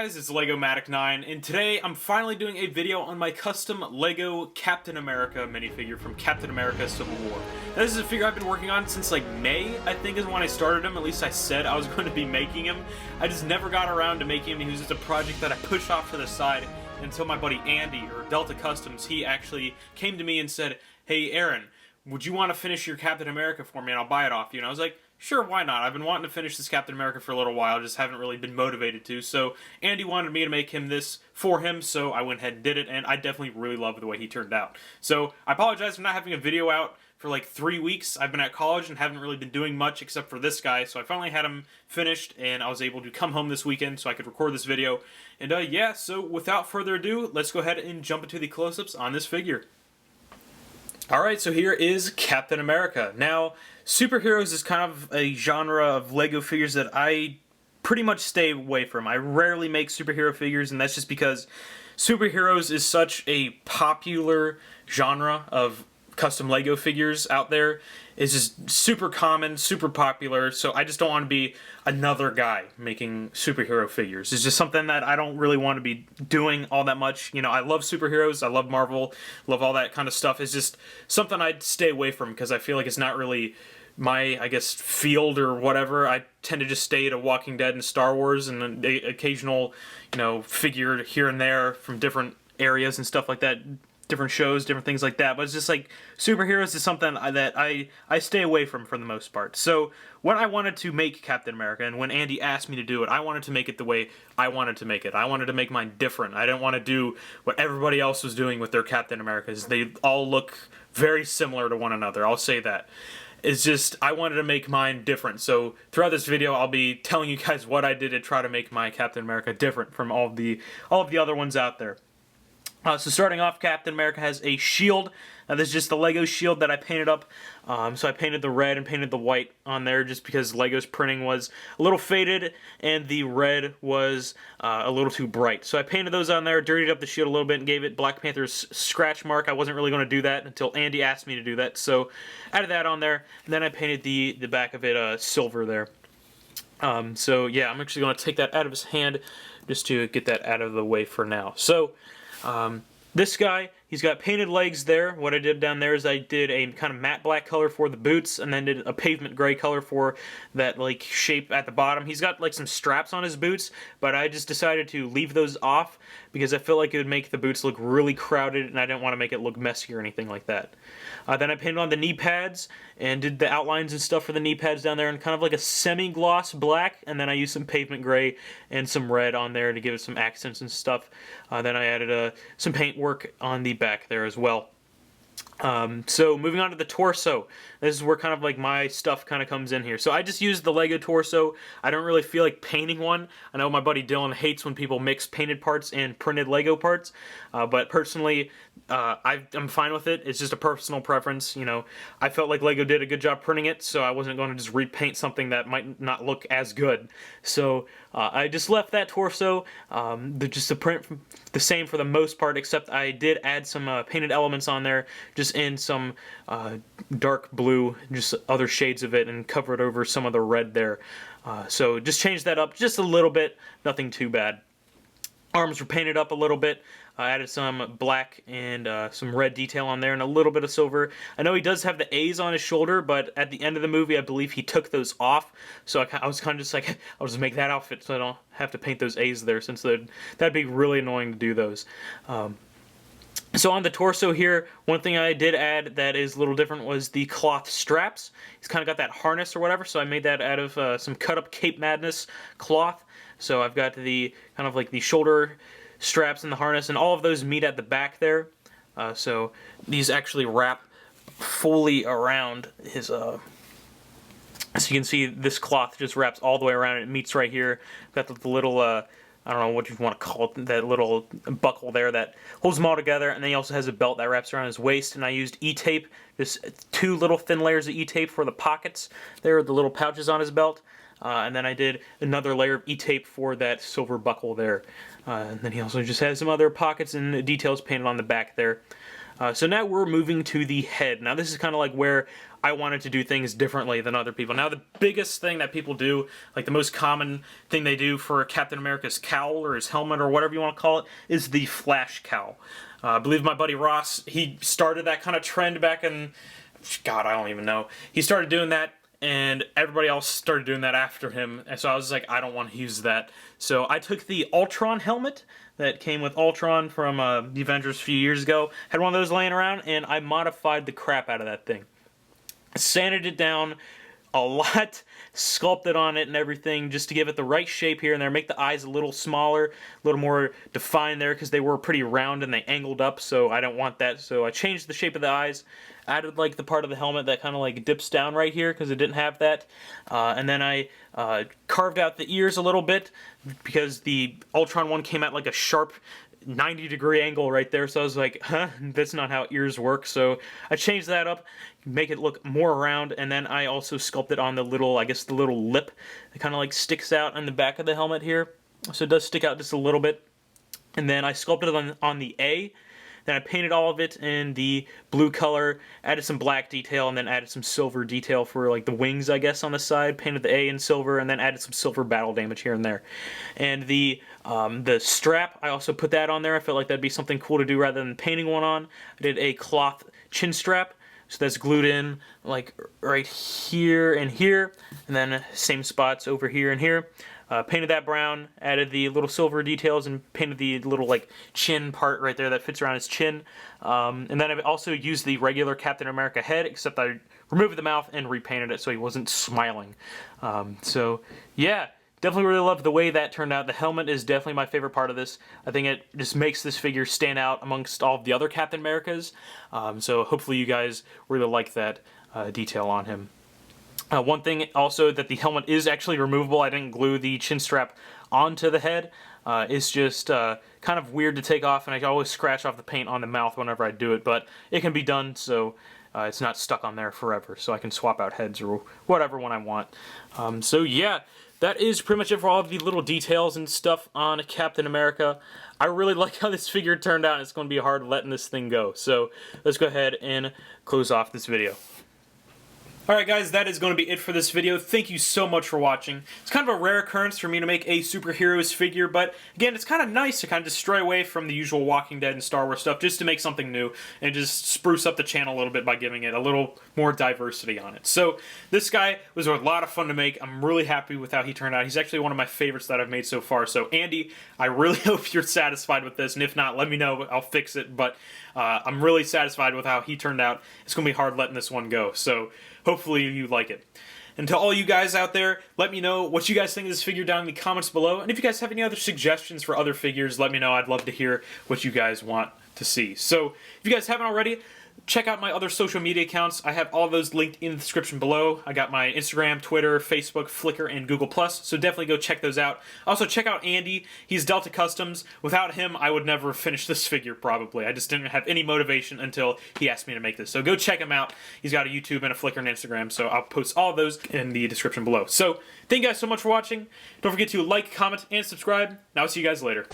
guys, it's LegoMatic9, and today I'm finally doing a video on my custom Lego Captain America minifigure from Captain America Civil War. Now, this is a figure I've been working on since like May, I think is when I started him. At least I said I was going to be making him. I just never got around to making him. He was just a project that I pushed off to the side until my buddy Andy, or Delta Customs, he actually came to me and said, "Hey Aaron, would you want to finish your Captain America for me and I'll buy it off you?" And I was like, sure, why not? I've been wanting to finish this Captain America for a little while, just haven't really been motivated to. So Andy wanted me to make him this for him, so I went ahead and did it, and I definitely really love the way he turned out. So I apologize for not having a video out for like 3 weeks. I've been at college and haven't really been doing much except for this guy, so I finally had him finished, and I was able to come home this weekend so I could record this video. And yeah, so without further ado, let's go ahead and jump into the close-ups on this figure. Alright, so here is Captain America. Now, superheroes is kind of a genre of Lego figures that I pretty much stay away from. I rarely make superhero figures, and that's just because superheroes is such a popular genre of custom Lego figures out there. It's just super common, super popular, so I just don't want to be another guy making superhero figures. It's just something that I don't really want to be doing all that much. You know, I love superheroes, I love Marvel, love all that kind of stuff. It's just something I'd stay away from because I feel like it's not really my, I guess, field or whatever. I tend to just stay to Walking Dead and Star Wars and the occasional, you know, figure here and there from different areas and stuff like that. Different shows, different things like that, but it's just like superheroes is something that I stay away from for the most part. So when I wanted to make Captain America, and when Andy asked me to do it, I wanted to make it the way I wanted to make it. I wanted to make mine different. I didn't want to do what everybody else was doing with their Captain Americas. They all look very similar to one another, I'll say that. It's just, I wanted to make mine different. So throughout this video, I'll be telling you guys what I did to try to make my Captain America different from all of the other ones out there. So starting off, Captain America has a shield. Now this is just the Lego shield that I painted up. So I painted the red and painted the white on there just because Lego's printing was a little faded and the red was a little too bright. So I painted those on there, dirtied up the shield a little bit, and gave it Black Panther's scratch mark. I wasn't really going to do that until Andy asked me to do that. So added that on there, and then I painted the back of it silver there. So yeah, I'm actually going to take that out of his hand just to get that out of the way for now. So this guy, he's got painted legs there. What I did down there is I did a kind of matte black color for the boots and then did a pavement gray color for that like shape at the bottom. He's got like some straps on his boots, but I just decided to leave those off because I feel like it would make the boots look really crowded and I didn't want to make it look messy or anything like that. Then I painted on the knee pads and did the outlines and stuff for the knee pads down there in kind of like a semi-gloss black, and then I used some pavement gray and some red on there to give it some accents and stuff. Then I added some paint work on the back there as well. So moving on to the torso, this is where kind of like my stuff kind of comes in here. So I just used the Lego torso. I don't really feel like painting one. I know my buddy Dylan hates when people mix painted parts and printed Lego parts, but personally I'm fine with it. It's just a personal preference. You know, I felt like Lego did a good job printing it, so I wasn't going to just repaint something that might not look as good. So I just left that torso, just the print the same for the most part, except I did add some painted elements on there, just in some dark blue, just other shades of it, and covered over some of the red there. So just changed that up just a little bit, nothing too bad. Arms were painted up a little bit. I added some black and some red detail on there and a little bit of silver. I know he does have the A's on his shoulder, but at the end of the movie, I believe he took those off. So I was kind of just like, I'll just make that outfit so I don't have to paint those A's there, since that'd be really annoying to do those. So on the torso here, one thing I did add that is a little different was the cloth straps. He's kind of got that harness or whatever, so I made that out of some cut-up Cape Madness cloth. So I've got the kind of like the shoulder straps and the harness, and all of those meet at the back there. So these actually wrap fully around his, as you can see, this cloth just wraps all the way around, and it meets right here. Got the little, I don't know what you want to call it, that little buckle there that holds them all together, and then he also has a belt that wraps around his waist, and I used E-tape, just 2 little thin layers of E-tape for the pockets there, the little pouches on his belt. And then I did another layer of E-tape for that silver buckle there. And then he also just has some other pockets and details painted on the back there. So now we're moving to the head. Now this is kind of like where I wanted to do things differently than other people. Now the biggest thing that people do, like the most common thing they do for Captain America's cowl or his helmet or whatever you want to call it, is the flash cowl. I believe my buddy Ross, he started that kind of trend back in, God, I don't even know. He started doing that, and everybody else started doing that after him, and so I was like, I don't want to use that. So I took the Ultron helmet that came with Ultron from the Avengers a few years ago, had one of those laying around, and I modified the crap out of that thing. Sanded it down a lot, sculpted on it and everything just to give it the right shape here and there, make the eyes a little smaller, a little more defined there because they were pretty round and they angled up, so I don't want that. So I changed the shape of the eyes, added like the part of the helmet that kind of like dips down right here because it didn't have that, and then I carved out the ears a little bit because the Ultron one came at like a sharp 90-degree angle right there, so I was like, huh, that's not how ears work. So I changed that up, make it look more round, and then I also sculpted on the little, I guess the little lip that kind of like sticks out on the back of the helmet here, so it does stick out just a little bit. And then I sculpted it on the A. Then I painted all of it in the blue color, added some black detail, and then added some silver detail for like the wings, I guess, on the side. Painted the A in silver, and then added some silver battle damage here and there. And the strap, I also put that on there. I felt like that'd be something cool to do rather than painting one on. I did a cloth chin strap, so that's glued in like right here and here, and then same spots over here and here. Painted that brown, added the little silver details, and painted the little like chin part right there that fits around his chin. And then I also used the regular Captain America head, except I removed the mouth and repainted it so he wasn't smiling. So yeah, definitely really loved the way that turned out. The helmet is definitely my favorite part of this. I think it just makes this figure stand out amongst all of the other Captain Americas. So hopefully you guys really like that detail on him. One thing also that the helmet is actually removable. I didn't glue the chin strap onto the head. It's just kind of weird to take off, and I always scratch off the paint on the mouth whenever I do it, but it can be done, so it's not stuck on there forever, so I can swap out heads or whatever when I want. So yeah, that is pretty much it for all of the little details and stuff on Captain America. I really like how this figure turned out. It's going to be hard letting this thing go. So let's go ahead and close off this video. Alright guys, that is going to be it for this video. Thank you so much for watching. It's kind of a rare occurrence for me to make a superheroes figure, but again, it's kind of nice to kind of just stray away from the usual Walking Dead and Star Wars stuff just to make something new and just spruce up the channel a little bit by giving it a little more diversity on it. So this guy was a lot of fun to make. I'm really happy with how he turned out. He's actually one of my favorites that I've made so far. So Andy, I really hope you're satisfied with this, and if not, let me know. I'll fix it, but I'm really satisfied with how he turned out. It's going to be hard letting this one go, so hopefully you like it. And to all you guys out there, let me know what you guys think of this figure down in the comments below. And if you guys have any other suggestions for other figures, let me know. I'd love to hear what you guys want to see. So if you guys haven't already, check out my other social media accounts. I have all those linked in the description below. I got my Instagram, Twitter, Facebook, Flickr, and Google+, so definitely go check those out. Also, check out Andy. He's Delta Customs. Without him, I would never finish this figure, probably. I just didn't have any motivation until he asked me to make this. So go check him out. He's got a YouTube and a Flickr and Instagram, so I'll post all those in the description below. So, thank you guys so much for watching. Don't forget to like, comment, and subscribe, and I'll see you guys later.